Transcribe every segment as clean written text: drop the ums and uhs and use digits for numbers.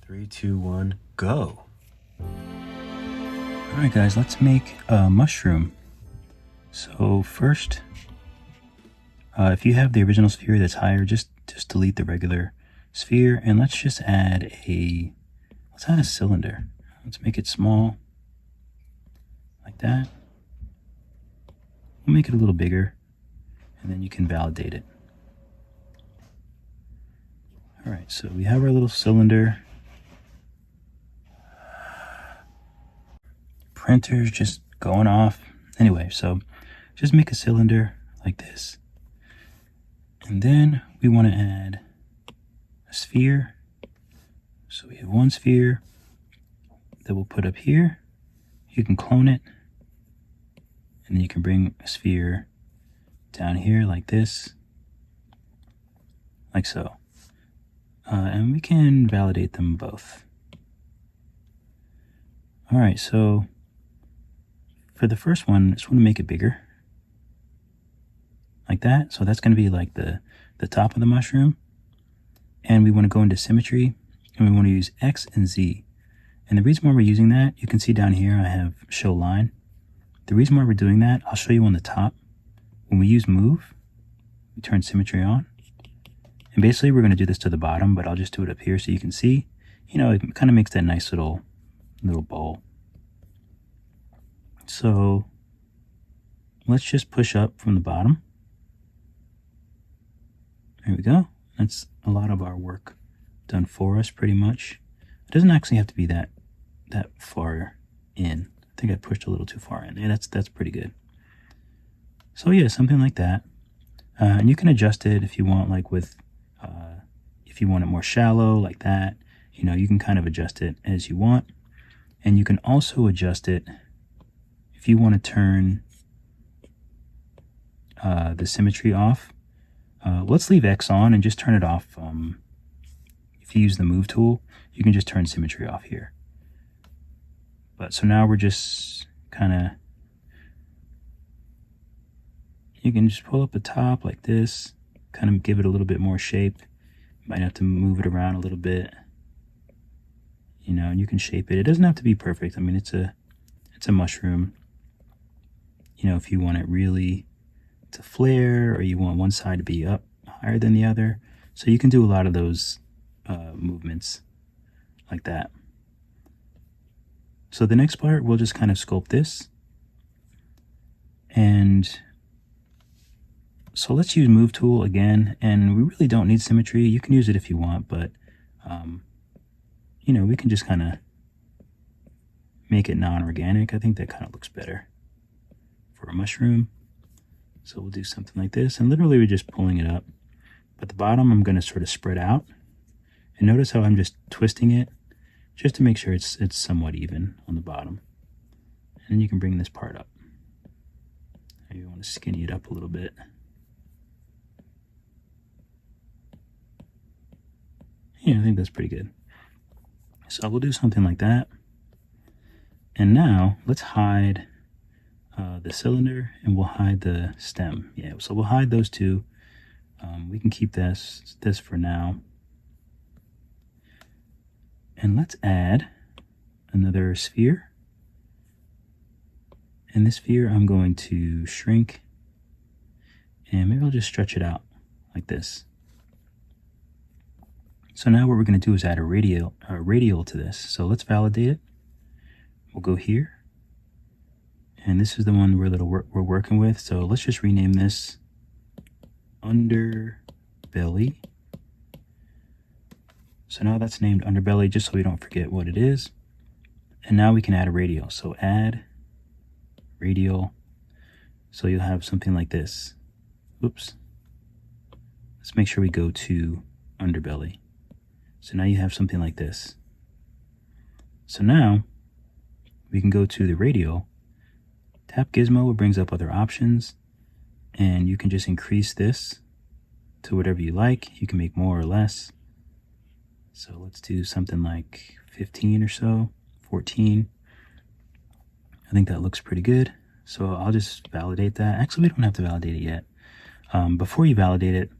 3, 2, 1, go. Alright guys, let's make a mushroom. So first, if you have the original sphere that's higher, just delete the regular sphere, and let's just add a cylinder. Let's make it small, like that. We'll make it a little bigger, and then you can validate it. Alright, so we have our little cylinder. Printer's just going off. Anyway, so just make a cylinder like this. And then we want to add a sphere. So we have one sphere that we'll put up here. You can clone it. And then you can bring a sphere down here like this. Like so. And we can validate them both. Alright, so for the first one, I just want to make it bigger. Like that. So that's going to be like the top of the mushroom. And we want to go into symmetry. And we want to use X and Z. And the reason why we're using that, you can see down here I have show line. The reason why we're doing that, I'll show you on the top. When we use move, we turn symmetry on. And basically we're going to do this to the bottom, but I'll just do it up here so you can see. You know, it kind of makes that nice little bowl. So let's just push up from the bottom. There we go. That's a lot of our work done for us pretty much. It doesn't actually have to be that far in. I think I pushed a little too far in. Yeah, that's pretty good. So yeah, something like that. And you can adjust it if you want, like with, if you want it more shallow like that, you know, you can kind of adjust it as you want. And you can also adjust it if you want to turn the symmetry off. Let's leave X on and just turn it off. If you use the move tool, you can just turn symmetry off here. But so now we're just kind of, you can just pull up the top like this, kind of give it a little bit more shape. Might have to move it around a little bit. You know, and you can shape it. It doesn't have to be perfect. I mean, it's a mushroom. You know, if you want it really to flare, or you want one side to be up higher than the other. So you can do a lot of those movements like that. So the next part, we'll just kind of sculpt this. And so let's use move tool again. And we really don't need symmetry. You can use it if you want, but you know, we can just kind of make it non-organic. I think that kind of looks better for a mushroom. So we'll do something like this, and literally we're just pulling it up. But the bottom, I'm going to sort of spread out. And notice how I'm just twisting it just to make sure it's somewhat even on the bottom. And then you can bring this part up. Maybe you want to skinny it up a little bit. Yeah, I think that's pretty good. So we'll do something like that. And now let's hide the cylinder, and we'll hide the stem. Yeah, so we'll hide those two. We can keep this for now. And let's add another sphere. And this sphere I'm going to shrink, and maybe I'll just stretch it out like this. So now what we're going to do is add a radial to this. So let's validate it. We'll go here. And this is the one we're working with. So let's just rename this underbelly. So now that's named underbelly, just so we don't forget what it is. And now we can add a radial. So add radial. So you'll have something like this. Oops. Let's make sure we go to underbelly. So now you have something like this. So now we can go to the radial. Tap gizmo, it brings up other options, and you can just increase this to whatever you like. You can make more or less. So let's do something like 15 or so, 14. I think that looks pretty good. So I'll just validate that. Actually, we don't have to validate it yet. Before you validate it,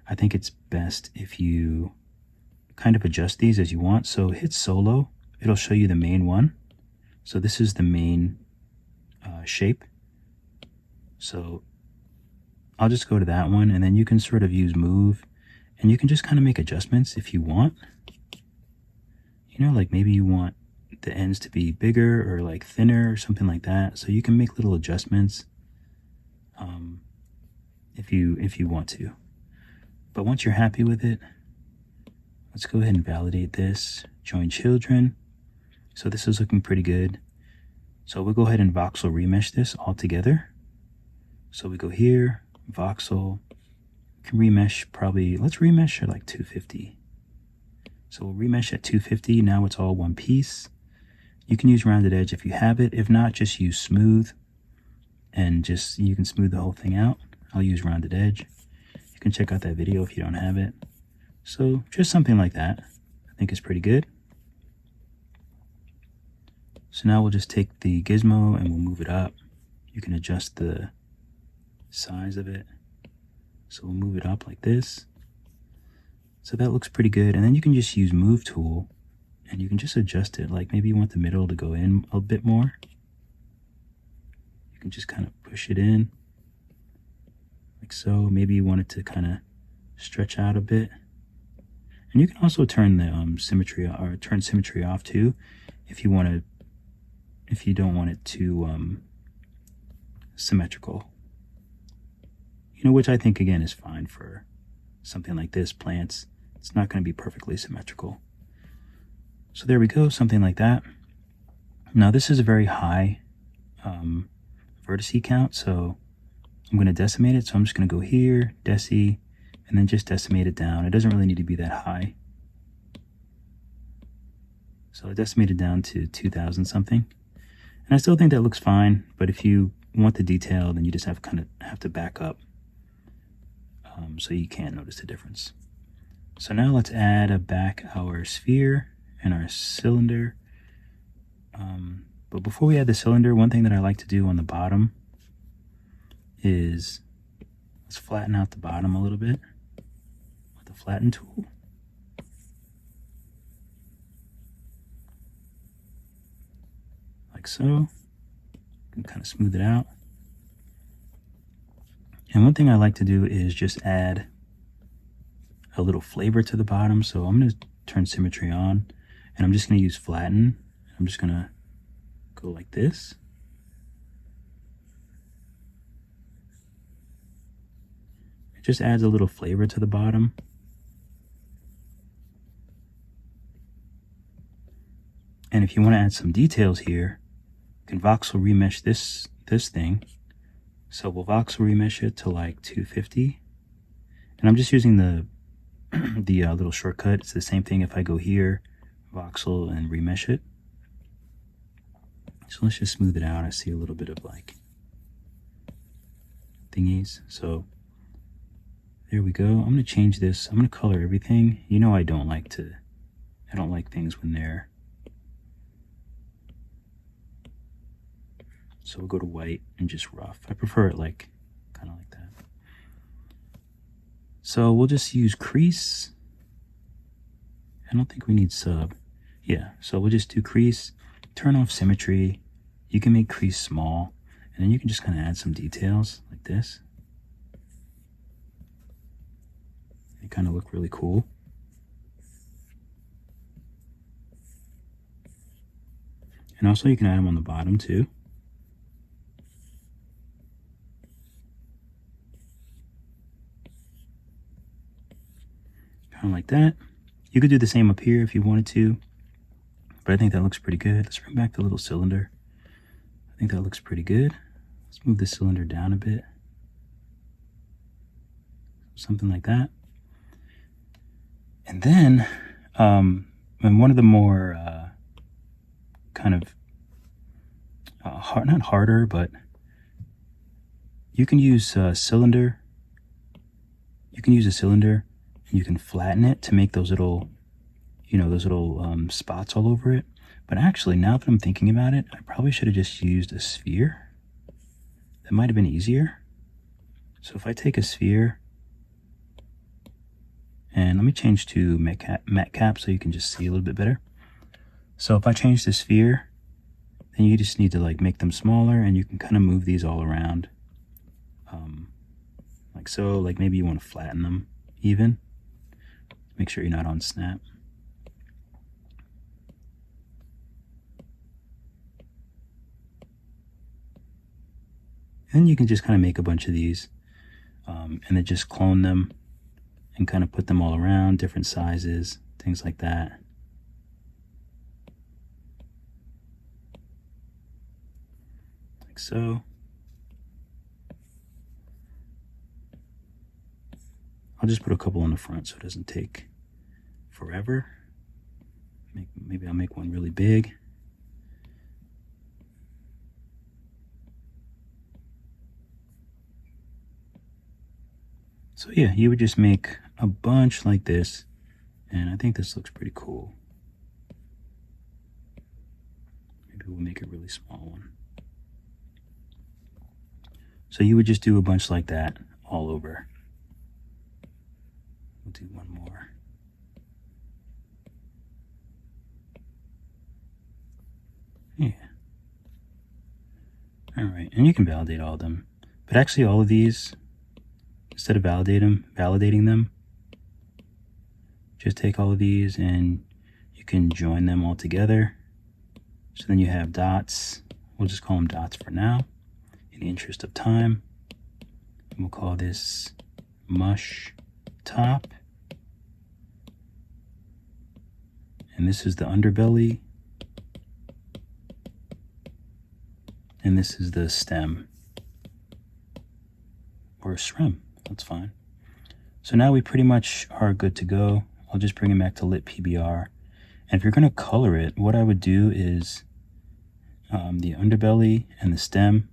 I think it's best if you kind of adjust these as you want. So hit solo, it'll show you the main one. So this is the main shape. So I'll just go to that one, and then you can sort of use move, and you can just kind of make adjustments if you want. You know, like maybe you want the ends to be bigger or like thinner or something like that. So you can make little adjustments if you want to. But once you're happy with it, let's go ahead and validate this. Join children. So this is looking pretty good. So we'll go ahead and voxel remesh this all together. So we go here, voxel, can remesh probably, let's remesh at like 250. So we'll remesh at 250. Now it's all one piece. You can use rounded edge if you have it. If not, just use smooth, and just you can smooth the whole thing out. I'll use rounded edge. You can check out that video if you don't have it. So just something like that, I think is pretty good. So now we'll just take the gizmo and we'll move it up. You can adjust the size of it. So we'll move it up like this. So that looks pretty good. And then you can just use move tool and you can just adjust it. Like maybe you want the middle to go in a bit more. You can just kind of push it in like so. Maybe you want it to kind of stretch out a bit. And you can also turn the symmetry, or turn symmetry off too, if you want to, if you don't want it too symmetrical. You know, which I think again is fine for something like this, plants. It's not going to be perfectly symmetrical. So there we go, something like that. Now this is a very high vertice count, so I'm going to decimate it. So I'm just going to go here, deci, and then just decimate it down. It doesn't really need to be that high. So I decimated down to 2000 something. And I still think that looks fine, but if you want the detail, then you just have to back up so you can't notice the difference. So now let's add back our sphere and our cylinder. But before we add the cylinder, one thing that I like to do on the bottom is let's flatten out the bottom a little bit with the flatten tool. Like so. You can kind of smooth it out. And one thing I like to do is just add a little flavor to the bottom. So I'm going to turn symmetry on, and I'm just going to use flatten. I'm just going to go like this. It just adds a little flavor to the bottom. And if you want to add some details here, you can voxel remesh this thing. So we'll voxel remesh it to like 250. And I'm just using the little shortcut. It's the same thing if I go here, voxel, and remesh it. So let's just smooth it out. I see a little bit of like thingies. So there we go. I'm going to change this. I'm going to color everything. You know I don't like things when they're... So we'll go to white and just rough. I prefer it like kind of like that. So we'll just use crease. I don't think we need sub. Yeah, so we'll just do crease, turn off symmetry. You can make crease small, and then you can just kind of add some details like this. They kind of look really cool. And also you can add them on the bottom too. Kind of like that. You could do the same up here if you wanted to, but I think that looks pretty good. Let's bring back the little cylinder. I think that looks pretty good. Let's move the cylinder down a bit. Something like that. And then, and one of the more kind of not harder, but you can use cylinder. You can use a cylinder, and you can flatten it to make those little, you know, those little spots all over it. But actually, now that I'm thinking about it, I probably should have just used a sphere. That might have been easier. So if I take a sphere And let me change to matte cap so you can just see a little bit better. So if I change the sphere, then you just need to like make them smaller, and you can kind of move these all around. Like so, like maybe you want to flatten them even. Make sure you're not on snap. And you can just kind of make a bunch of these and then just clone them and kind of put them all around, different sizes, things like that. Like so. I'll just put a couple on the front so it doesn't take forever. Maybe I'll make one really big. So yeah, you would just make a bunch like this, and I think this looks pretty cool. Maybe we'll make a really small one. So you would just do a bunch like that all over. We'll do one more. Yeah. All right, and you can validate all of them. But actually all of these, instead of validating them, just take all of these and you can join them all together. So then you have dots. We'll just call them dots for now, in the interest of time. And we'll call this mush top. And this is the underbelly. And this is the stem. Or SREM, that's fine. So now we pretty much are good to go. I'll just bring it back to lit PBR. And if you're gonna color it, what I would do is the underbelly and the stem,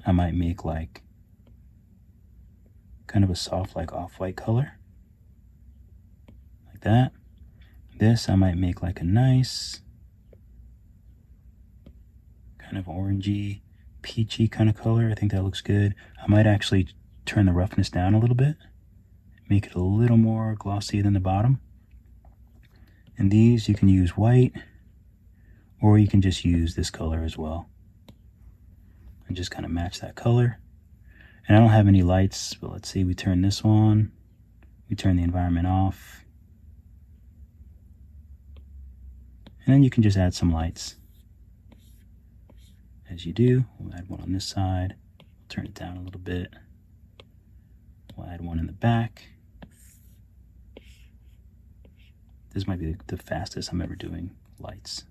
I might make like kind of a soft, like off-white color. Like that. This I might make like a nice kind of orangey, peachy kind of color. I think that looks good. I might actually turn the roughness down a little bit, make it a little more glossy than the bottom. And these you can use white, or you can just use this color as well and just kind of match that color. And I don't have any lights, but let's see, we turn this on, we turn the environment off, and then you can just add some lights as you do. We'll add one on this side, we'll turn it down a little bit, we'll add one in the back. This might be the fastest I'm ever doing lights.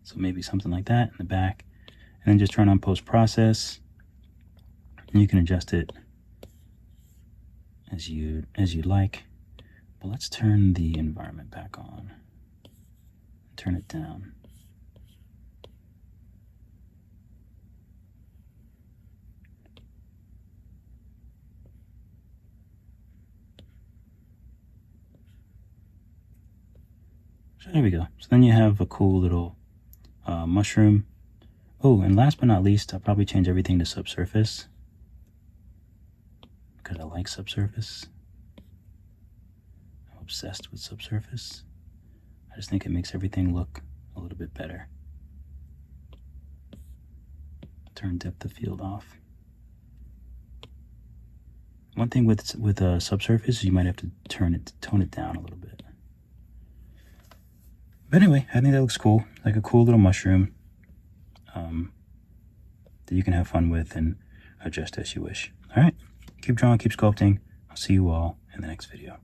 So maybe something like that in the back. And then just turn on post-process. And you can adjust it as you like. But let's turn the environment back on. Turn it down. So there we go. So then you have a cool little mushroom. Oh, and last but not least, I'll probably change everything to subsurface because I like subsurface. I'm obsessed with subsurface. I just think it makes everything look a little bit better. Turn depth of field off. One thing with subsurface is you might have to tone it down a little bit. But anyway, I think that looks cool, like a cool little mushroom that you can have fun with and adjust as you wish. All right, keep drawing, keep sculpting. I'll see you all in the next video.